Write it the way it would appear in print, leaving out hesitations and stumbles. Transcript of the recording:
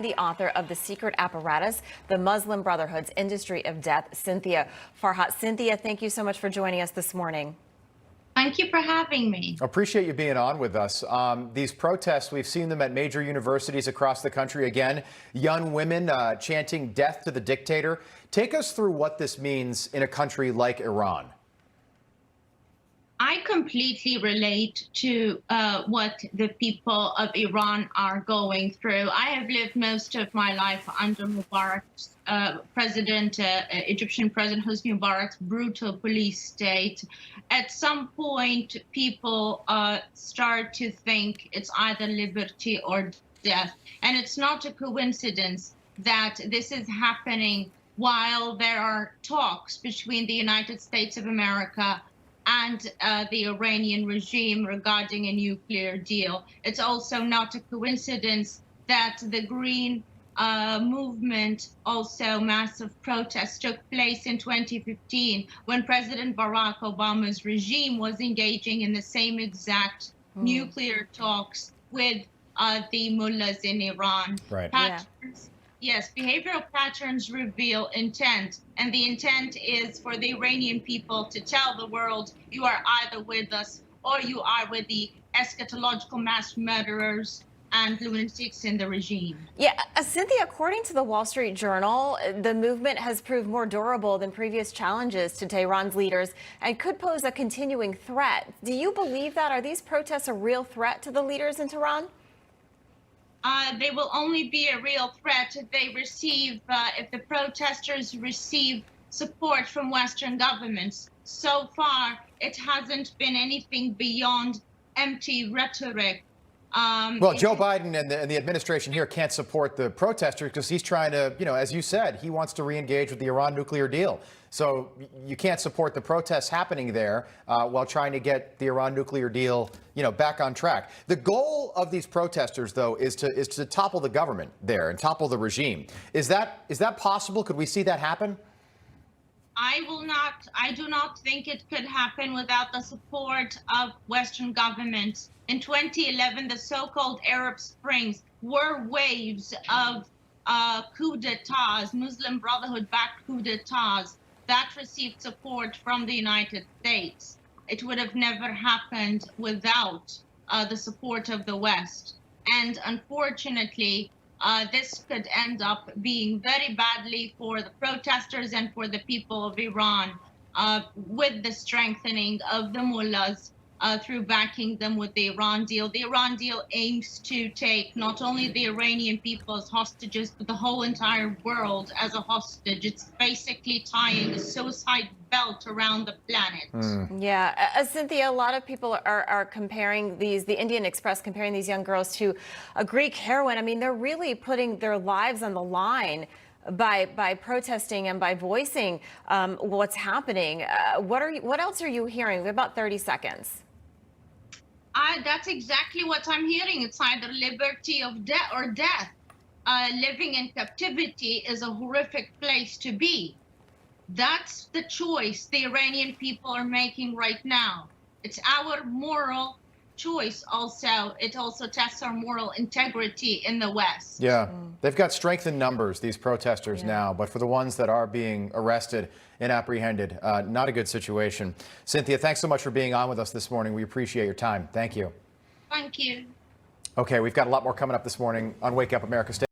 The author of The Secret Apparatus, the Muslim Brotherhood's Industry of Death, Cynthia Farahat. Cynthia, thank you so much for joining us this morning. Thank you for having me. Appreciate you being on with us. These protests, we've seen them at major universities across the country. Again, young women chanting death to the dictator. Take us through what this means in a country like Iran. I completely relate to what the people of Iran are going through. I have lived most of my life under Mubarak's Egyptian President Hosni Mubarak's brutal police state. At some point, people start to think it's either liberty or death. And it's not a coincidence that this is happening while there are talks between the United States of America and the Iranian regime regarding a nuclear deal. It's also not a coincidence that the Green movement, also massive protests, took place in 2015 when President Barack Obama's regime was engaging in the same exact nuclear talks with the mullahs in Iran. Right. Yes, behavioral patterns reveal intent, and the intent is for the Iranian people to tell the world, you are either with us or you are with the eschatological mass murderers and lunatics in the regime. Yeah, Cynthia, according to the Wall Street Journal, the movement has proved more durable than previous challenges to Tehran's leaders and could pose a continuing threat. Do you believe that? Are these protests a real threat to the leaders in Tehran? They will only be a real threat if they receive, if the protesters receive support from Western governments. So far, it hasn't been anything beyond empty rhetoric. Well, Joe Biden and the administration here can't support the protesters because he's trying to, as you said, he wants to re-engage with the Iran nuclear deal. So you can't support the protests happening there while trying to get the Iran nuclear deal, back on track. The goal of these protesters, though, is to topple the government there and topple the regime. Is that possible? Could we see that happen? I do not think it could happen without the support of Western governments. In 2011, the so-called Arab Springs were waves of coup d'etats, Muslim Brotherhood-backed coup d'etats that received support from the United States. It would have never happened without the support of the West. And unfortunately, this could end up being very badly for the protesters and for the people of Iran with the strengthening of the mullahs through backing them with the Iran deal. The Iran deal aims to take not only the Iranian people as hostages, but the whole entire world as a hostage. It's basically tying a suicide belt around the planet. Yeah, Cynthia, a lot of people are comparing the Indian Express comparing these young girls to a Greek heroine. I mean, they're really putting their lives on the line by protesting and by voicing what's happening. What else are you hearing? We have about 30 seconds. That's exactly what I'm hearing. It's either liberty of death or death. Living in captivity is a horrific place to be. That's the choice the Iranian people are making right now. It's our moral choice also. It also tests our moral integrity in the West. Yeah, they've got strength in numbers, these protesters now, but for the ones that are being arrested and apprehended, not a good situation. Cynthia, thanks so much for being on with us this morning. We appreciate your time. Thank you. Thank you. Okay, we've got a lot more coming up this morning on Wake Up America. Stay